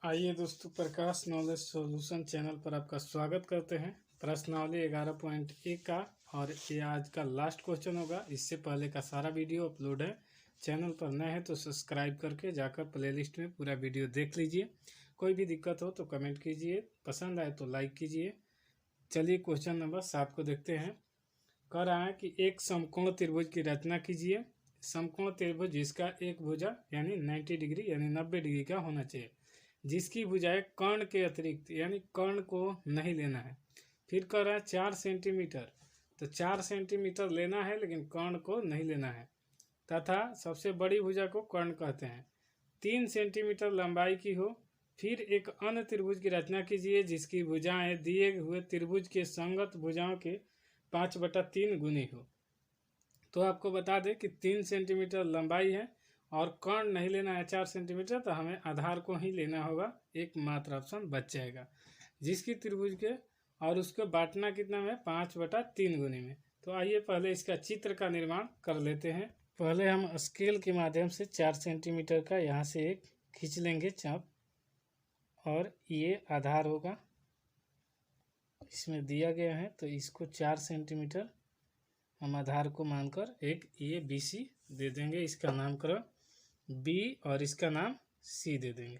आइए दोस्तों, प्रकाश knowledge solution channel पर आपका स्वागत करते हैं। प्रश्नावली 11.1 का और ये आज का लास्ट क्वेश्चन होगा। इससे पहले का सारा वीडियो अपलोड है। चैनल पर नए हैं तो सब्सक्राइब करके जाकर प्लेलिस्ट में पूरा वीडियो देख लीजिए। कोई भी दिक्कत हो तो कमेंट कीजिए, पसंद आए तो लाइक कीजिए। चलिए क्वेश्चन नंबर 7 को देखते हैं। कह रहा है कि एक समकोण त्रिभुज की रचना कीजिए। समकोण त्रिभुज जिसका एक भुजा यानी 90 डिग्री यानी 90 डिग्री का होना चाहिए, जिसकी भुजाएं कर्ण के अतिरिक्त यानी कर्ण को नहीं लेना है। फिर कह रहा है 4 सेंटीमीटर, तो 4 सेंटीमीटर लेना है लेकिन कर्ण को नहीं लेना है। तथा सबसे बड़ी भुजा को कर्ण कहते हैं। 3 सेंटीमीटर लंबाई की हो। फिर एक अन्य त्रिभुज की रचना कीजिए जिसकी भुजाएं दिए हुए त्रिभुज के संगत भुजाओं के 5/3 गुनी हो। तो आपको बता दें कि 3 सेंटीमीटर लंबाई है और कर्ण नहीं लेना है 4 सेंटीमीटर, तो हमें आधार को ही लेना होगा। एकमात्र ऑप्शन बच जाएगा जिसकी त्रिभुज के, और उसको बांटना कितना में, 5/3 गुनी में। तो आइए पहले इसका चित्र का निर्माण कर लेते हैं। पहले हम स्केल के माध्यम से 4 सेंटीमीटर का यहाँ से एक खींच लेंगे चाप, और ये आधार होगा, इसमें दिया गया है। तो इसको 4 सेंटीमीटर हम आधार को मानकर एक ये BC दे देंगे। इसका नामकरण B और इसका नाम C दे देंगे।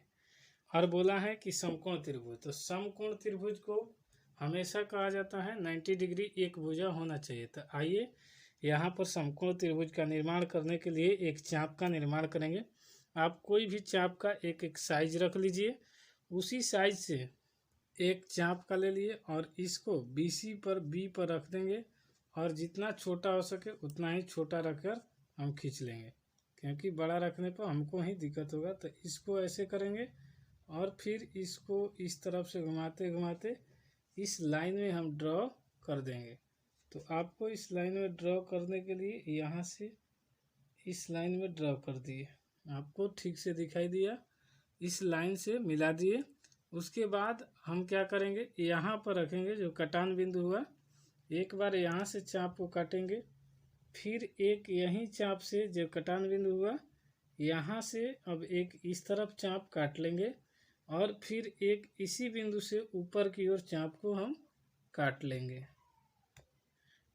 और बोला है कि समकोण त्रिभुज, तो समकोण त्रिभुज को हमेशा कहा जाता है 90 डिग्री एक भुजा होना चाहिए। तो आइए यहाँ पर समकोण त्रिभुज का निर्माण करने के लिए एक चाप का निर्माण करेंगे। आप कोई भी चाप का एक एक साइज रख लीजिए, उसी साइज से एक चाप का ले लिए और इसको BC पर B पर रख देंगे, और जितना छोटा हो सके उतना ही छोटा रखकर हम खींच लेंगे, क्योंकि बड़ा रखने पर हमको ही दिक्कत होगा। तो इसको ऐसे करेंगे और फिर इसको इस तरफ से घुमाते घुमाते इस लाइन में हम ड्रॉ कर देंगे। तो आपको इस लाइन में ड्रॉ करने के लिए यहाँ से इस लाइन में ड्रॉ कर दिए, आपको ठीक से दिखाई दिया, इस लाइन से मिला दिए। उसके बाद हम क्या करेंगे, यहाँ पर रखेंगे जो कटान बिंदु हुआ, एक बार यहाँ से चाप को काटेंगे। फिर एक यहीं चाप से जो कटान बिंदु हुआ यहाँ से अब एक इस तरफ चाप काट लेंगे, और फिर एक इसी बिंदु से ऊपर की ओर चाप को हम काट लेंगे।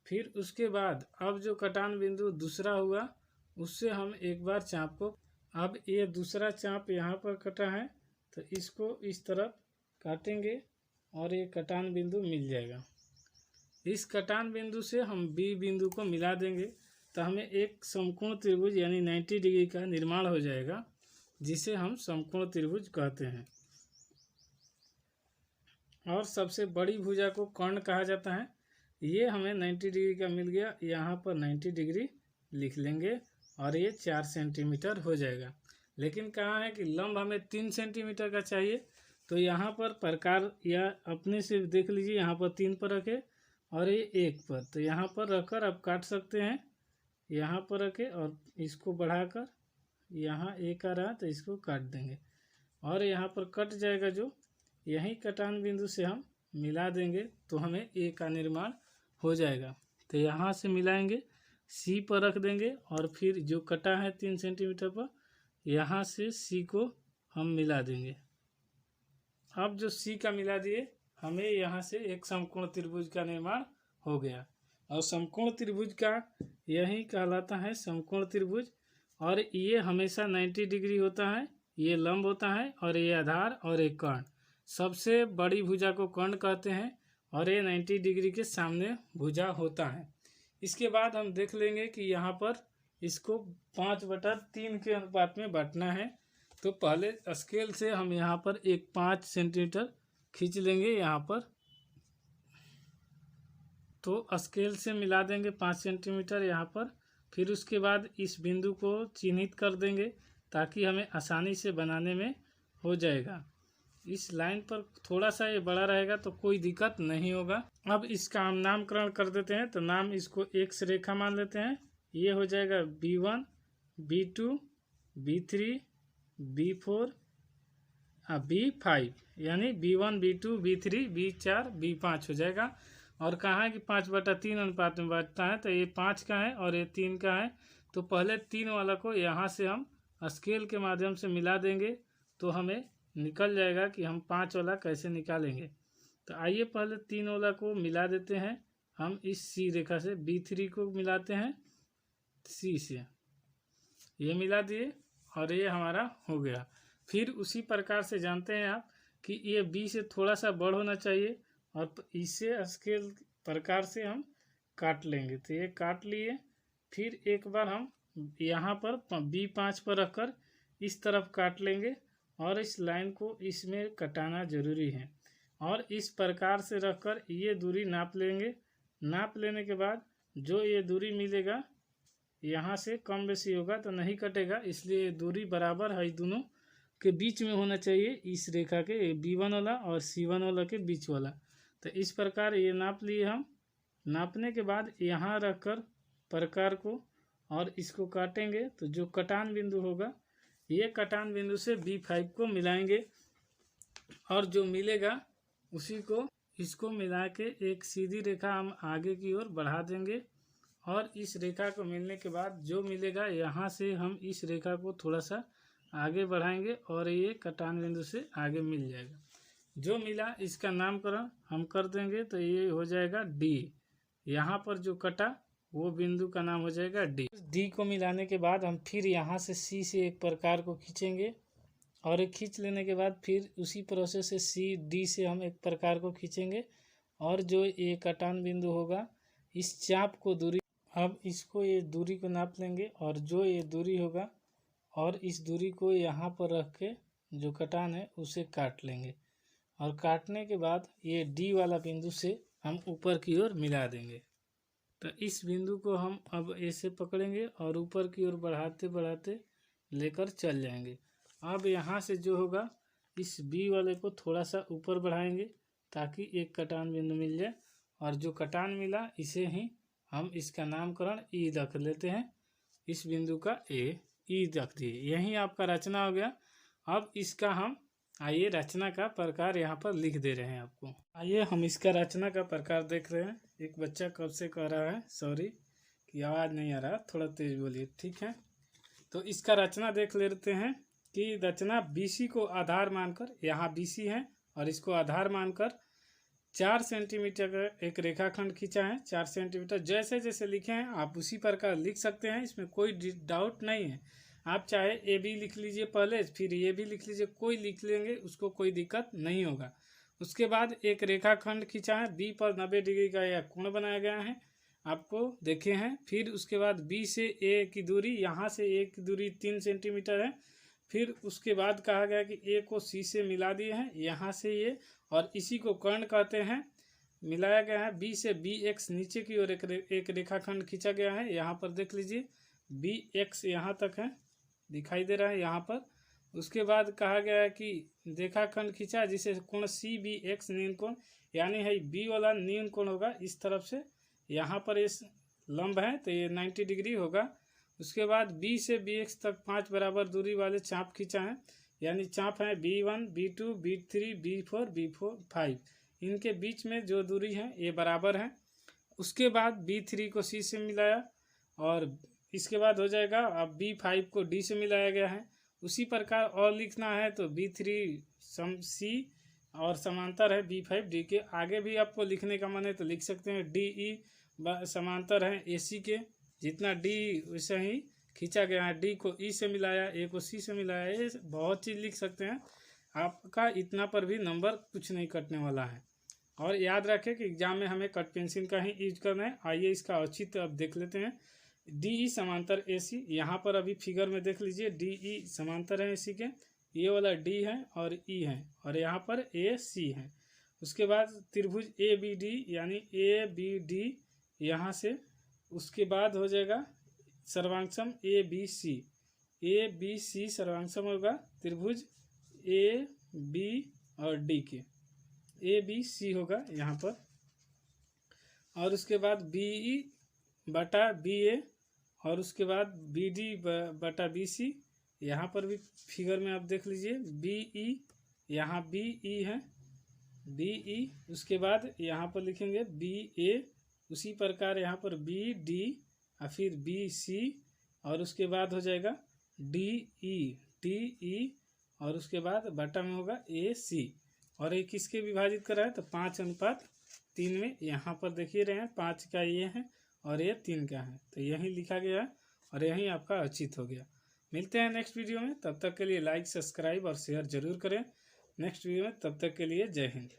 फिर उसके बाद अब जो कटान बिंदु दूसरा हुआ उससे हम एक बार चाप को, अब ये दूसरा चाप यहाँ पर कटा है तो इसको इस तरफ काटेंगे और ये कटान बिंदु मिल जाएगा। इस कटान बिंदु से हम B बिंदु को मिला देंगे, तो हमें एक समकोण त्रिभुज यानी 90 डिग्री का निर्माण हो जाएगा, जिसे हम समकोण त्रिभुज कहते हैं। और सबसे बड़ी भुजा को कर्ण कहा जाता है। ये हमें 90 डिग्री का मिल गया, यहाँ पर 90 डिग्री लिख लेंगे और ये 4 सेंटीमीटर हो जाएगा। लेकिन कहा है कि लंब हमें 3 सेंटीमीटर का चाहिए, तो यहाँ पर प्रकार या अपने से देख लीजिए, यहाँ पर 3 पर रखे और ये 1 पर, तो यहाँ पर रखकर आप काट सकते हैं। यहाँ पर रखे और इसको बढ़ाकर यहाँ 1 आ रहा तो इसको काट देंगे, और यहाँ पर कट जाएगा जो, यही कटान बिंदु से हम मिला देंगे तो हमें A का निर्माण हो जाएगा। तो यहाँ से मिलाएंगे, C पर रख देंगे, और फिर जो कटा है 3 सेंटीमीटर पर, यहाँ से C को हम मिला देंगे। अब जो C का मिला दिए, हमें यहाँ से एक समकोण त्रिभुज का निर्माण हो गया। और समकोण त्रिभुज का यही कहलाता है समकोण त्रिभुज, और ये हमेशा 90 डिग्री होता है, ये लंब होता है और ये आधार और एक कर्ण। सबसे बड़ी भुजा को कर्ण कहते हैं और ये 90 डिग्री के सामने भुजा होता है। इसके बाद हम देख लेंगे कि यहाँ पर इसको 5/3 के अनुपात में बांटना है। तो पहले स्केल से हम यहाँ पर एक 5 सेंटीमीटर खींच लेंगे यहाँ पर, तो स्केल से मिला देंगे 5 सेंटीमीटर यहाँ पर। फिर उसके बाद इस बिंदु को चिन्हित कर देंगे ताकि हमें आसानी से बनाने में हो जाएगा। इस लाइन पर थोड़ा सा ये बड़ा रहेगा तो कोई दिक्कत नहीं होगा। अब इसका हम नामकरण कर देते हैं, तो नाम इसको X रेखा मान लेते हैं। ये हो जाएगा B1, B2, B3, B4, B5, यानी B1, B2, B3, B4, B5 हो जाएगा। और कहा है कि 5/3 अनुपात में बांटता है, तो ये 5 का है और ये 3 का है। तो पहले 3 वाला को यहाँ से हम स्केल के माध्यम से मिला देंगे, तो हमें निकल जाएगा कि हम 5 वाला कैसे निकालेंगे। तो आइए पहले 3 वाला को मिला देते हैं। हम इस सी रेखा से B3 को मिलाते हैं सी से, ये मिला दिए और ये हमारा हो गया। फिर उसी प्रकार से जानते हैं आप कि ये बी से थोड़ा सा बड़ होना चाहिए और इसे स्केल प्रकार से हम काट लेंगे। तो ये काट लिए। फिर एक बार हम यहाँ पर B5 पर रखकर इस तरफ काट लेंगे और इस लाइन को इसमें कटाना जरूरी है। और इस प्रकार से रखकर ये दूरी नाप लेंगे। नाप लेने के बाद जो ये दूरी मिलेगा यहाँ से कम बेसी होगा तो नहीं कटेगा, इसलिए दूरी बराबर है दोनों के बीच में होना चाहिए, इस रेखा के B1 वाला और C1 वाला के बीच वाला। तो इस प्रकार ये नाप लिए हम। नापने के बाद यहाँ रखकर प्रकार को और इसको काटेंगे तो जो कटान बिंदु होगा ये कटान बिंदु से B5 को मिलाएंगे और जो मिलेगा उसी को इसको मिला के एक सीधी रेखा हम आगे की ओर बढ़ा देंगे। और इस रेखा को मिलने के बाद जो मिलेगा यहाँ से हम इस रेखा को थोड़ा सा आगे बढ़ाएंगे और ये कटान बिंदु से आगे मिल जाएगा। जो मिला इसका नामकरण हम कर देंगे तो ये हो जाएगा D। यहाँ पर जो कटा वो बिंदु का नाम हो जाएगा D को मिलाने के बाद हम फिर यहाँ से C से एक प्रकार को खींचेंगे और एक खींच लेने के बाद फिर उसी प्रोसेस से D से हम एक प्रकार को खींचेंगे और जो ये कटान बिंदु होगा इस चाप को दूरी, अब इसको ये दूरी को नाप लेंगे और जो ये दूरी होगा और इस दूरी को यहाँ पर रख के जो कटान है उसे काट लेंगे और काटने के बाद ये D वाला बिंदु से हम ऊपर की ओर मिला देंगे। तो इस बिंदु को हम अब ऐसे पकड़ेंगे और ऊपर की ओर बढ़ाते बढ़ाते लेकर चल जाएंगे। अब यहाँ से जो होगा इस B वाले को थोड़ा सा ऊपर बढ़ाएंगे ताकि एक कटान बिंदु मिल जाए और जो कटान मिला इसे ही हम इसका नामकरण E रख लेते हैं। इस बिंदु का E रख दिए। यही आपका रचना हो गया। अब इसका हम आइए रचना का प्रकार यहाँ पर लिख दे रहे हैं आपको। आइए हम इसका रचना का प्रकार देख रहे हैं। एक बच्चा कब से कह रहा है सॉरी कि आवाज़ नहीं आ रहा, थोड़ा तेज बोलिए, ठीक है। तो इसका रचना देख लेते हैं कि रचना BC को आधार मानकर, यहाँ BC है और इसको आधार मानकर 4 सेंटीमीटर का एक रेखाखंड खींचा है। 4 सेंटीमीटर जैसे जैसे लिखे हैं आप उसी प्रकार लिख सकते हैं, इसमें कोई डाउट नहीं है। आप चाहे AB लिख लीजिए पहले, फिर ये भी लिख लीजिए, कोई लिख लेंगे उसको कोई दिक्कत नहीं होगा। उसके बाद एक रेखाखंड खींचा है, B पर 90 डिग्री का यह कोण बनाया गया है, आपको देखे हैं। फिर उसके बाद B से A की दूरी, यहाँ से A की दूरी 3 सेंटीमीटर है। फिर उसके बाद कहा गया कि A को C से मिला दिए हैं, यहाँ से ये, और इसी को कर्ण कहते हैं, मिलाया गया है। B से BX नीचे की ओर एक रेखाखंड खींचा गया है, यहाँ पर देख लीजिए BX यहाँ तक है, दिखाई दे रहा है यहाँ पर। उसके बाद कहा गया है कि रेखाखंड खींचा जिसे कोण CBX न्यून कोण, यानी है B वाला न्यून कोण होगा इस तरफ से, यहाँ पर इस लंब है तो ये 90 डिग्री होगा। उसके बाद B से BX तक 5 बराबर दूरी वाले चाप खींचा है, यानी चाप है B1 B2 B3 B4 B4 5, इनके बीच में जो दूरी है ये बराबर है। उसके बाद B3 को C से मिलाया और इसके बाद हो जाएगा, अब B5 को D से मिलाया गया है। उसी प्रकार और लिखना है तो B3 सम C और समांतर है B5 D के। आगे भी आपको लिखने का मन है तो लिख सकते हैं DE समांतर है AC के, जितना D वैसे ही खींचा गया है। D को E से मिलाया, A को C से मिलाया, ये बहुत चीज़ लिख सकते हैं। आपका इतना पर भी नंबर कुछ नहीं कटने वाला है। और याद रखें कि एग्जाम में हमें कट पेंसिल का ही यूज करना है। आइए इसका औचित्य अब देख लेते हैं। DE समांतर AC, यहाँ पर अभी फिगर में देख लीजिए DE समांतर है AC के, ये वाला D है और E है और यहाँ पर AC है। उसके बाद त्रिभुज ABD यानी ABD यहाँ से, उसके बाद हो जाएगा सर्वांगसम ABC सर्वांगसम होगा त्रिभुज AB और D के, ABC होगा यहाँ पर। और उसके बाद BE बटा BA और उसके बाद BD बटा BC, यहाँ पर भी फिगर में आप देख लीजिए BE, यहाँ BE है BE। उसके बाद यहाँ पर लिखेंगे BA, उसी प्रकार यहाँ पर BD और फिर BC और उसके बाद हो जाएगा DE और उसके बाद बटा में होगा AC, और ये किसके विभाजित कर रहा है तो 5:3 में। यहाँ पर देखिए रहे हैं 5 का ये है और ये 3 का है, तो यही लिखा गया है और यही आपका अचित हो गया। मिलते हैं नेक्स्ट वीडियो में, तब तक के लिए लाइक सब्सक्राइब और शेयर जरूर करें नेक्स्ट वीडियो में। तब तक के लिए जय हिंद।